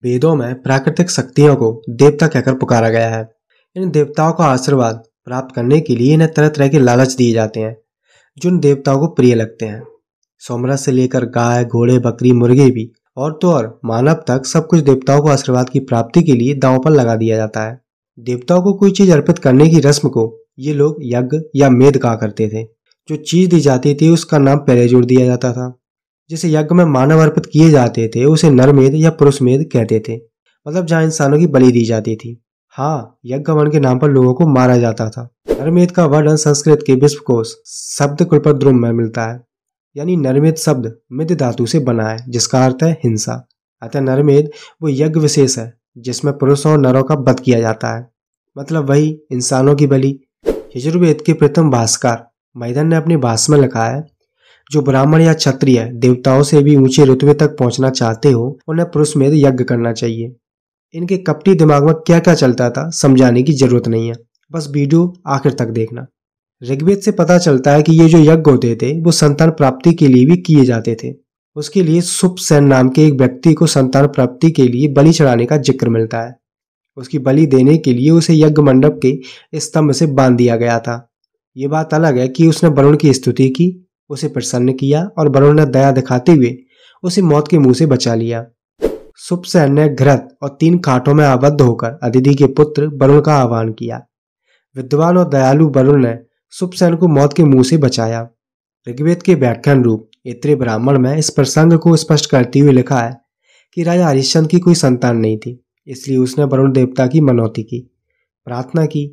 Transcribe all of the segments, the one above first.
वेदों में प्राकृतिक शक्तियों को देवता कहकर पुकारा गया है। इन देवताओं का आशीर्वाद प्राप्त करने के लिए इन्हें तरह तरह के लालच दिए जाते हैं जो इन देवताओं को प्रिय लगते हैं। सोमरस से लेकर गाय, घोड़े, बकरी, मुर्गे भी और तो और मानव तक सब कुछ देवताओं को आशीर्वाद की प्राप्ति के लिए दांव पर लगा दिया जाता है। देवताओं को कोई चीज अर्पित करने की रस्म को ये लोग यज्ञ या मेद कहा करते थे। जो चीज दी जाती थी उसका नाम पहले जोड़ दिया जाता था। जिसे यज्ञ में मानव अर्पित किए जाते थे उसे नरमेध या पुरुषमेध कहते थे, मतलब जहाँ इंसानों की बलि दी जाती थी। हाँ, यज्ञ वर्ण के नाम पर लोगों को मारा जाता था। नरमेध का वर्णन संस्कृत के विश्वकोश शब्द कुलपद्रुम में मिलता है। यानी नरमेध शब्द मिद धातु से बना है जिसका अर्थ है हिंसा। अतः नरमेध वो यज्ञ विशेष है जिसमें पुरुषों और नरों का वध किया जाता है, मतलब वही इंसानों की बलि। यजुर्वेद के प्रथम भाष्यकार मैदन ने अपनी भाष्य में लिखा है, जो ब्राह्मण या क्षत्रिय देवताओं से भी ऊंचे रुतबे तक पहुंचना चाहते हो उन्हें पुरुषमेध यज्ञ करना चाहिए। इनके कपटी दिमाग में क्या क्या चलता था समझाने की जरूरत नहीं है, बस वीडियो आखिर तक देखना। ऋग्वेद से पता चलता है कि ये जो यज्ञ होते थे वो संतान प्राप्ति के लिए भी किए जाते थे। उसके लिए सुपसेन नाम के एक व्यक्ति को संतान प्राप्ति के लिए बलि चढ़ाने का जिक्र मिलता है। उसकी बलि देने के लिए उसे यज्ञ मंडप के स्तंभ से बांध दिया गया था। ये बात अलग है कि उसने वरुण की स्तुति की, उसे प्रसन्न किया और वरुण ने दया दिखाते हुए उसे मौत के मुंह से बचा लिया। सुपसेन ने घृत और 3 खाटों में आबद्ध होकर अदिति के पुत्र वरुण का आह्वान किया। विद्वान और दयालु वरुण ने सुपसेन को मौत के मुंह से बचाया। ऋग्वेद के व्याख्यान रूप ऐत्रेय ब्राह्मण में इस प्रसंग को स्पष्ट करते हुए लिखा है कि राजा हरिश्चंद्र की कोई संतान नहीं थी, इसलिए उसने वरुण देवता की मनौती की, प्रार्थना की।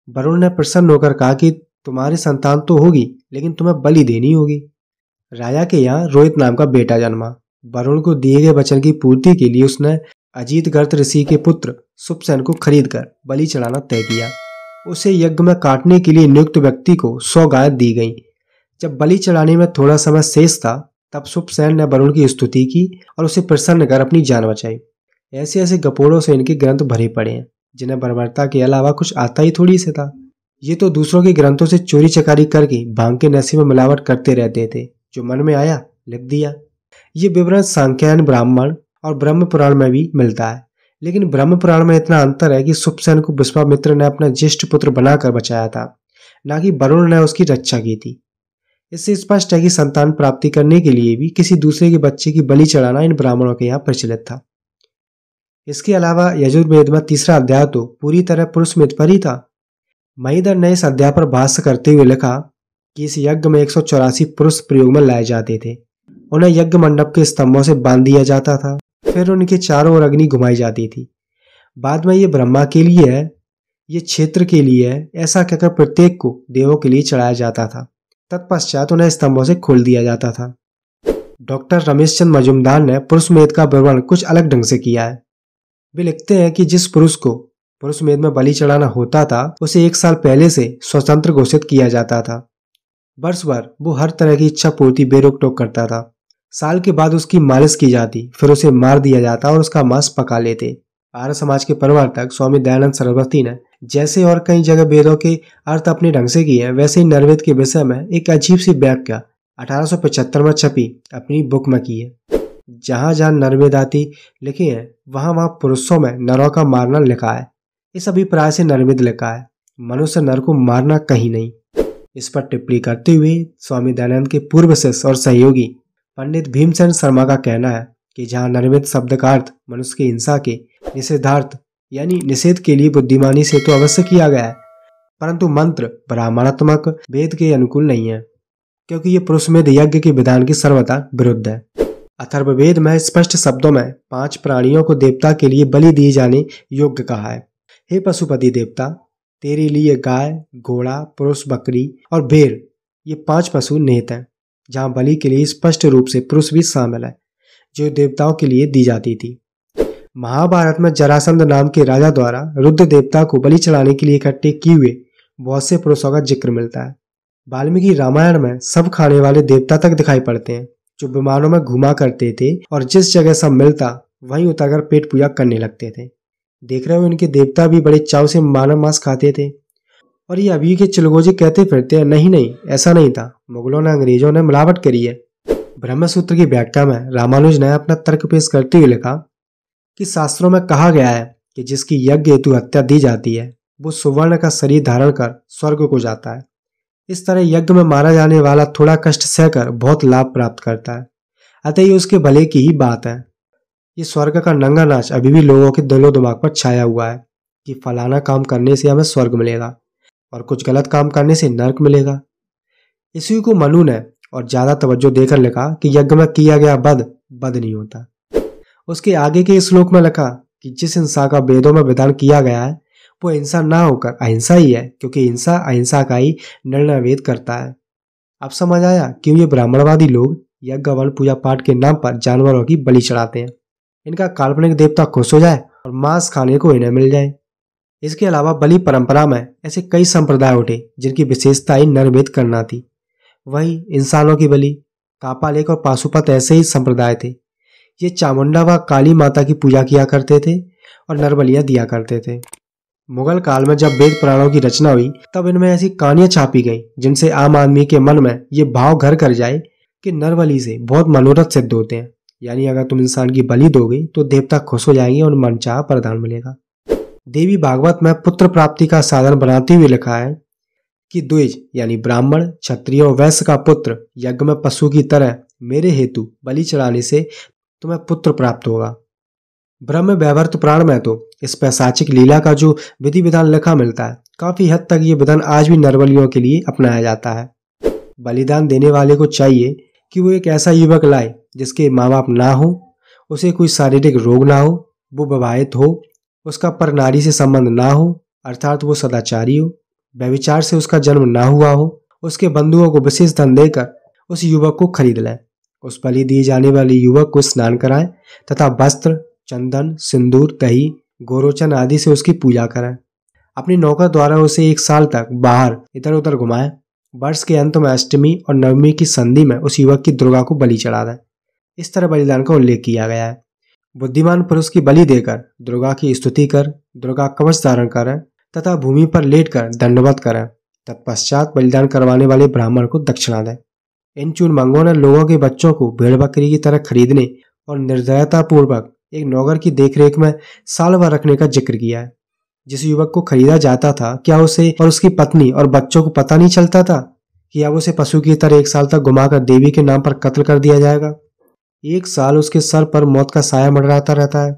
वरुण ने प्रसन्न होकर कहा कि तुम्हारी संतान तो होगी लेकिन तुम्हें बलि देनी होगी। राजा के यहाँ रोहित नाम का बेटा जन्मा। वरुण को दिए गए वचन की पूर्ति के लिए उसने अजीतगर्त ऋषि के पुत्र सुपसेन को खरीद कर बलि चढ़ाना तय किया। उसे यज्ञ में काटने के लिए नियुक्त व्यक्ति को 100 गाय दी गई। जब बलि चढ़ाने में थोड़ा समय शेष था तब सुपसेन ने वरुण की स्तुति की और उसे प्रसन्न कर अपनी जान बचाई। ऐसे ऐसे गपोड़ों से इनके ग्रंथ भरे पड़े हैं जिन्हें बर्बरता के अलावा कुछ आता ही थोड़ी से था। ये तो दूसरों के ग्रंथों से चोरी चकारी करके भांग के नशे में मिलावट करते रहते थे, जो मन में आया लिख दिया। ये विवरण सांख्यायन ब्राह्मण और ब्रह्म पुराण में भी मिलता है, लेकिन ब्रह्म पुराण में इतना अंतर है कि सुपसेन को विश्वामित्र ने अपना ज्येष्ठ पुत्र बनाकर बचाया था, न कि वरुण ने उसकी रक्षा की थी। इससे स्पष्ट है कि संतान प्राप्ति करने के लिए भी किसी दूसरे के बच्चे की बलि चढ़ाना इन ब्राह्मणों के यहाँ प्रचलित था। इसके अलावा यजुर्वेद में 3रा अध्याय तो पूरी तरह पुरुषमेध पर ही था। महीधर ने इस अध्याय पर भाष्य करते हुए लिखा कि इस यज्ञ में 184 पुरुष प्रयोग में लाए जाते थे। उन्हें यज्ञ मंडप के स्तंभों से बांध दिया जाता था, फिर उनके चारों ओर अग्नि घुमाई जाती थी। बाद में ये ब्रह्मा के लिए है, ये क्षेत्र के लिए है, ऐसा कहकर प्रत्येक को देवों के लिए चढ़ाया जाता था। तत्पश्चात उन्हें स्तंभों से खोल दिया जाता था। डॉक्टर रमेश चंद मजुमदार ने पुरुषमेध का विवरण कुछ अलग ढंग से किया है। वे लिखते हैं कि जिस पुरुष को पुरुषमेध में बलि चढ़ाना होता था उसे 1 साल पहले से स्वतंत्र घोषित किया जाता था। वर्ष भर वो हर तरह की इच्छा पूर्ति बेरोक टोक करता था। साल के बाद उसकी मालिश की जाती, फिर उसे मार दिया जाता और उसका मांस पका लेते। आर्य समाज के प्रवर्तक स्वामी दयानंद सरस्वती ने जैसे और कई जगह वेदों के अर्थ अपने ढंग से किए हैं, वैसे ही नरवेद के विषय में एक अजीब सी व्याख्या 1875 में छपी अपनी बुक में की है। जहां जहां नरवेद आदि लिखे हैं वहां वहां पुरुषों में नरों का मारना लिखा है। इस अभिप्राय से नरवेद लिखा है, मनुष्य नर को मारना कहीं नहीं। इस पर टिप्पणी करते हुए स्वामी दयानंद के पूर्व शिष्य और सहयोगी पंडित भीमसेन शर्मा का कहना है कि जहाँ नरवेद शब्द का अर्थ मनुष्य की हिंसा के निषेधार्थ यानी निषेध के लिए बुद्धिमानी से तो अवश्य किया गया है, परंतु मंत्र ब्राह्मणात्मक वेद के अनुकूल नहीं है, क्योंकि ये पुरुषमेध यज्ञ के विधान की सर्वथा विरुद्ध है। अथर्ववेद में स्पष्ट शब्दों में 5 प्राणियों को देवता के लिए बलि दिए जाने योग्य कहा है। हे पशुपति देवता, तेरे लिए गाय, घोड़ा, पुरुष, बकरी और भेड़ ये 5 पशु निहित हैं, जहाँ बलि के लिए स्पष्ट रूप से पुरुष भी शामिल है, जो देवताओं के लिए दी जाती थी। महाभारत में जरासंध नाम के राजा द्वारा रुद्र देवता को बलि चढ़ाने के लिए इकट्ठे किए हुए बहुत से पुरुषों का जिक्र मिलता है। वाल्मीकि रामायण में सब खाने वाले देवता तक दिखाई पड़ते हैं, जो विमानों में घुमा करते थे और जिस जगह सब मिलता वहीं उतरकर पेट पूजा करने लगते थे। देख रहे हो, इनके देवता भी बड़े चाव से मानव मांस खाते थे। और ये अभी के चिलगोजी कहते फिरते हैं नहीं, ऐसा नहीं था, मुगलों ने अंग्रेजों ने मिलावट करी है। ब्रह्मसूत्र की व्याख्या में रामानुज ने अपना तर्क पेश करते हुए लिखा कि शास्त्रों में कहा गया है कि जिसकी यज्ञ हेतु हत्या दी जाती है वो सुवर्ण का शरीर धारण कर स्वर्ग को जाता है। इस तरह यज्ञ में मारा जाने वाला थोड़ा कष्ट सहकर बहुत लाभ प्राप्त करता है, अतः ये उसके भले की ही बात है। ये स्वर्ग का नंगा नाच अभी भी लोगों के दिलो दिमाग पर छाया हुआ है कि फलाना काम करने से हमें स्वर्ग मिलेगा और कुछ गलत काम करने से नर्क मिलेगा। इसी को मनु ने और ज्यादा तवज्जो देकर लिखा कि यज्ञ में किया गया बद बद नहीं होता। उसके आगे के श्लोक में लिखा कि जिस हिंसा का वेदों में विधान किया गया है वो हिंसा ना होकर अहिंसा ही है, क्योंकि हिंसा अहिंसा का ही निर्णय वेद करता है। अब समझ आया क्यों ये ब्राह्मणवादी लोग यज्ञ वन पूजा पाठ के नाम पर जानवरों की बलि चढ़ाते हैं। इनका काल्पनिक देवता खुश हो जाए और मांस खाने को इन्हें मिल जाए। इसके अलावा बलि परंपरा में ऐसे कई संप्रदाय उठे जिनकी विशेषता ही नरभेद करना थी। वही इंसानों की बलि, कापालेक और पाशुपत ऐसे ही संप्रदाय थे। ये चामुंडा व काली माता की पूजा किया करते थे और नरबलियां दिया करते थे। मुगल काल में जब वेद पुराणों की रचना हुई तब इनमें ऐसी कहानियां छापी गई जिनसे आम आदमी के मन में ये भाव घर कर जाए कि नरबलि से बहुत मनोरथ सिद्ध होते हैं, यानी अगर तुम इंसान की बलि दोगे तो देवता खुश हो जाएंगे और मनचाहा वरदान मिलेगा। देवी भागवत में पुत्र प्राप्ति का साधन बनाते हुए लिखा है कि द्विज यानी ब्राह्मण, क्षत्रिय और वैश्य का पुत्र यज्ञ में पशु की तरह मेरे हेतु बलि चढ़ाने से तुम्हें पुत्र प्राप्त होगा। ब्रह्म वैवर्त पुराण में तो इस पैशाचिक लीला का जो विधि विधान लिखा मिलता है, काफी हद तक ये विधान आज भी नरबलियों के लिए अपनाया जाता है। बलिदान देने वाले को चाहिए कि वो एक ऐसा युवक लाए जिसके माँ बाप ना हो, उसे कोई शारीरिक रोग ना हो, वो विवाहित हो, उसका पर नारी से संबंध ना हो अर्थात वो सदाचारी हो, व्यभिचार से उसका जन्म ना हुआ हो, उसके बंधुओं को विशेष धन देकर उस युवक को खरीद लें, उस बलि दिए जाने वाले युवक को स्नान कराएं तथा वस्त्र, चंदन, सिंदूर, दही, गोरोचन आदि से उसकी पूजा करें। अपनी नौकर द्वारा उसे 1 साल तक बाहर इधर उधर घुमाएं। वर्ष के अंत में अष्टमी और नवमी की संधि में उस युवक की दुर्गा को बलि चढ़ा दें। इस तरह बलिदान का उल्लेख किया गया है। बुद्धिमान पुरुष की बलि देकर दुर्गा की स्तुति कर, दुर्गा कवच धारण करें तथा भूमि पर लेटकर दंडवत करें। तत्पश्चात बलिदान करवाने वाले ब्राह्मण को दक्षिणा दें। इन चूनमंगों ने लोगों के बच्चों को भेड़ बकरी की तरह खरीदने और निर्दयता पूर्वक एक नौकर की देखरेख में साल भर रखने का जिक्र किया है। जिस युवक को खरीदा जाता था, क्या उसे और उसकी पत्नी और बच्चों को पता नहीं चलता था कि अब उसे पशु की तरह 1 साल तक घुमाकर देवी के नाम पर कत्ल कर दिया जाएगा? 1 साल उसके सर पर मौत का साया मंडराता रहता है।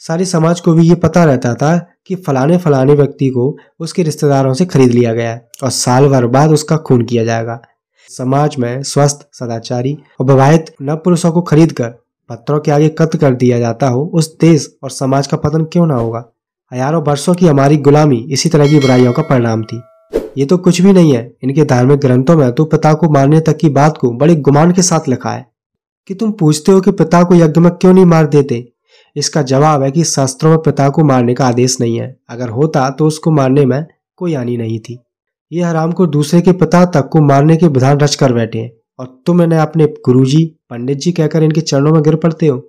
सारी समाज को भी ये पता रहता था कि फलाने फलाने व्यक्ति को उसके रिश्तेदारों से खरीद लिया गया है और साल भर बाद उसका खून किया जाएगा। समाज में स्वस्थ, सदाचारी और विवाहित नव पुरुषों को खरीद कर पत्थरों के आगे कत्ल कर दिया जाता हो, उस देश और समाज का पतन क्यों ना होगा? हजारों वर्षों की हमारी गुलामी इसी तरह की बुराइयों का परिणाम थी। ये तो कुछ भी नहीं है। इनके धार्मिक ग्रंथों में तो पिता को मारने तक की बात को बड़े गुमान के साथ लिखा है कि तुम पूछते हो कि पिता को यज्ञ में क्यों नहीं मार देते। इसका जवाब है कि शास्त्रों में पिता को मारने का आदेश नहीं है। अगर होता तो उसको मारने में कोई हानि नहीं थी। ये हराम को दूसरे के पिता तक को मारने के विधान रच कर बैठे हैं और तुम इन्हें अपने गुरुजी, पंडित जी कहकर इनके चरणों में गिर पड़ते हो।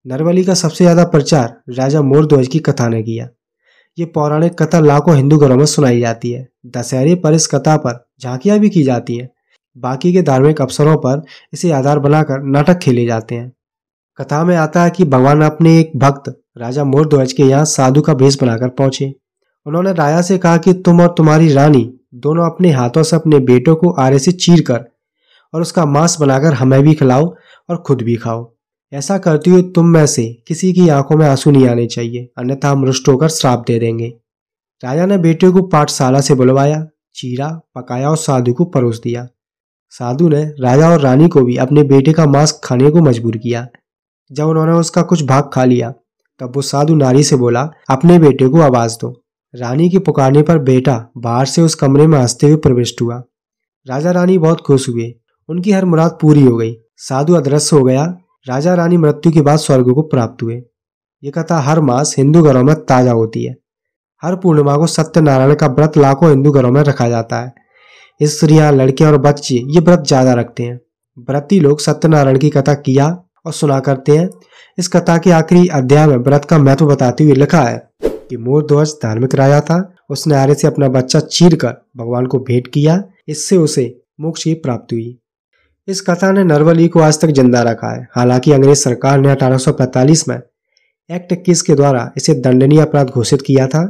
नरबलि का सबसे ज्यादा प्रचार राजा मोरध्वज की कथा ने किया। ये पौराणिक कथा लाखों हिंदू घरों में सुनाई जाती है। दशहरे पर इस कथा पर झांकियां भी की जाती हैं। बाकी के धार्मिक अवसरों पर इसे आधार बनाकर नाटक खेले जाते हैं। कथा में आता है कि भगवान अपने एक भक्त राजा मोरध्वज के यहाँ साधु का भेष बनाकर पहुंचे। उन्होंने राजा से कहा कि तुम और तुम्हारी रानी दोनों अपने हाथों से अपने बेटों को आरे से चीर कर और उसका मांस बनाकर हमें भी खिलाओ और खुद भी खाओ। ऐसा करते हुए तुम में से किसी की आंखों में आंसू नहीं आने चाहिए, अन्यथा हम रुष्ट होकर श्राप दे देंगे। राजा ने बेटे को पाठशाला से बुलवाया, चीरा, पकाया और साधु को परोस दिया। साधु ने राजा और रानी को भी अपने बेटे का मांस खाने को मजबूर किया। जब उन्होंने उसका कुछ भाग खा लिया तब वो साधु नारी से बोला, अपने बेटे को आवाज दो। रानी के पुकारने पर बेटा बाहर से उस कमरे में हंसते हुए प्रविष्ट हुआ। राजा रानी बहुत खुश हुए। उनकी हर मुराद पूरी हो गई। साधु अदृश्य हो गया। राजा रानी मृत्यु के बाद स्वर्ग को प्राप्त हुए। ये कथा हर मास हिंदू घरों में ताजा होती है। हर पूर्णिमा को सत्यनारायण का व्रत लाखों हिंदू घरों में रखा जाता है। स्त्रियां, लड़के और बच्चे ये व्रत ज्यादा रखते हैं। व्रती लोग सत्यनारायण की कथा किया और सुना करते हैं। इस कथा के आखिरी अध्याय में व्रत का महत्व बताते हुए लिखा है कि मोरध्वज धार्मिक राजा था। उसने आरे से अपना बच्चा चीर कर भगवान को भेंट किया। इससे उसे मोक्ष की प्राप्ति हुई। इस कथा ने नरबलि को आज तक जिंदा रखा है। हालांकि अंग्रेज सरकार ने 1845 में एक्ट 21 के द्वारा इसे दंडनीय अपराध घोषित किया था।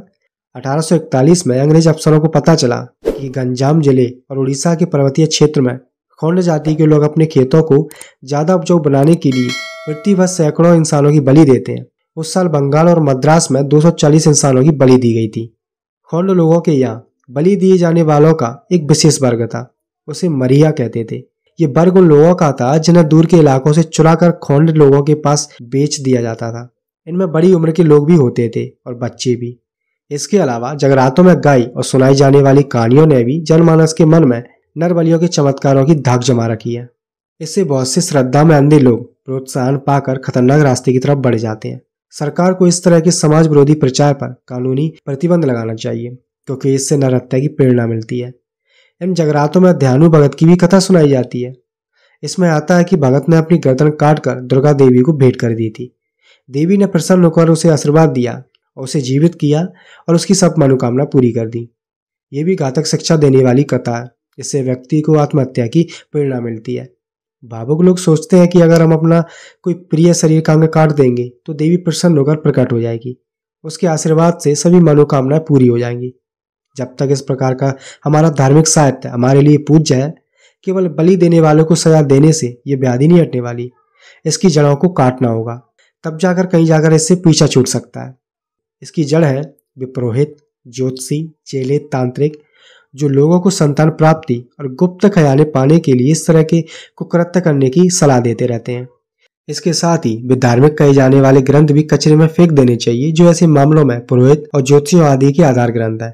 1841 में अंग्रेज अफसरों को पता चला कि गंजाम जिले और उड़ीसा के पर्वतीय क्षेत्र में खोंड जाति के लोग अपने खेतों को ज्यादा उपजाऊ बनाने के लिए प्रतिवर्ष सैकड़ों इंसानों की बलि देते हैं। उस साल बंगाल और मद्रास में 240 इंसानों की बलि दी गई थी। खोंड लोगों के यहाँ बलि दिए जाने वालों का एक विशेष वर्ग था, उसे मरिया कहते थे। ये वर्ग उन लोगों का था जिन्हें दूर के इलाकों से चुराकर खोंड लोगों के पास बेच दिया जाता था। इनमें बड़ी उम्र के लोग भी होते थे और बच्चे भी। इसके अलावा जगरातों में गाई और सुनाई जाने वाली कहानियों ने भी जनमानस के मन में नर बलियों के चमत्कारों की धाक जमा रखी है। इससे बहुत से श्रद्धा में अंधे लोग प्रोत्साहन पाकर खतरनाक रास्ते की तरफ बढ़ जाते हैं। सरकार को इस तरह के समाज विरोधी प्रचार पर कानूनी प्रतिबंध लगाना चाहिए, क्योंकि इससे नरहत्या की प्रेरणा मिलती है। इन जगरातों में ध्यानु भगत की भी कथा सुनाई जाती है। इसमें आता है कि भगत ने अपनी गर्दन काटकर दुर्गा देवी को भेंट कर दी थी। देवी ने प्रसन्न होकर उसे आशीर्वाद दिया और उसे जीवित किया और उसकी सब मनोकामना पूरी कर दी। ये भी घातक शिक्षा देने वाली कथा है। इससे व्यक्ति को आत्महत्या की प्रेरणा मिलती है। भावुक लोग सोचते हैं कि अगर हम अपना कोई प्रिय शरीर का अंग काट देंगे तो देवी प्रसन्न होकर प्रकट हो जाएगी, उसके आशीर्वाद से सभी मनोकामनाएं पूरी हो जाएंगी। जब तक इस प्रकार का हमारा धार्मिक साहित्य हमारे लिए पूज्य है, केवल बलि देने वालों को सजा देने से ये व्याधि नहीं हटने वाली। इसकी जड़ों को काटना होगा, तब जाकर कहीं जाकर इससे पीछा छूट सकता है। इसकी जड़ है विपुरोहित, ज्योतिषी, चेले, तांत्रिक, जो लोगों को संतान प्राप्ति और गुप्त खजाने पाने के लिए इस तरह के कुकृत्य करने की सलाह देते रहते हैं। इसके साथ ही वे धार्मिक कहे जाने वाले ग्रंथ भी कचरे में फेंक देने चाहिए, जो ऐसे मामलों में पुरोहित और ज्योतिषियों आदि के आधार ग्रंथ है।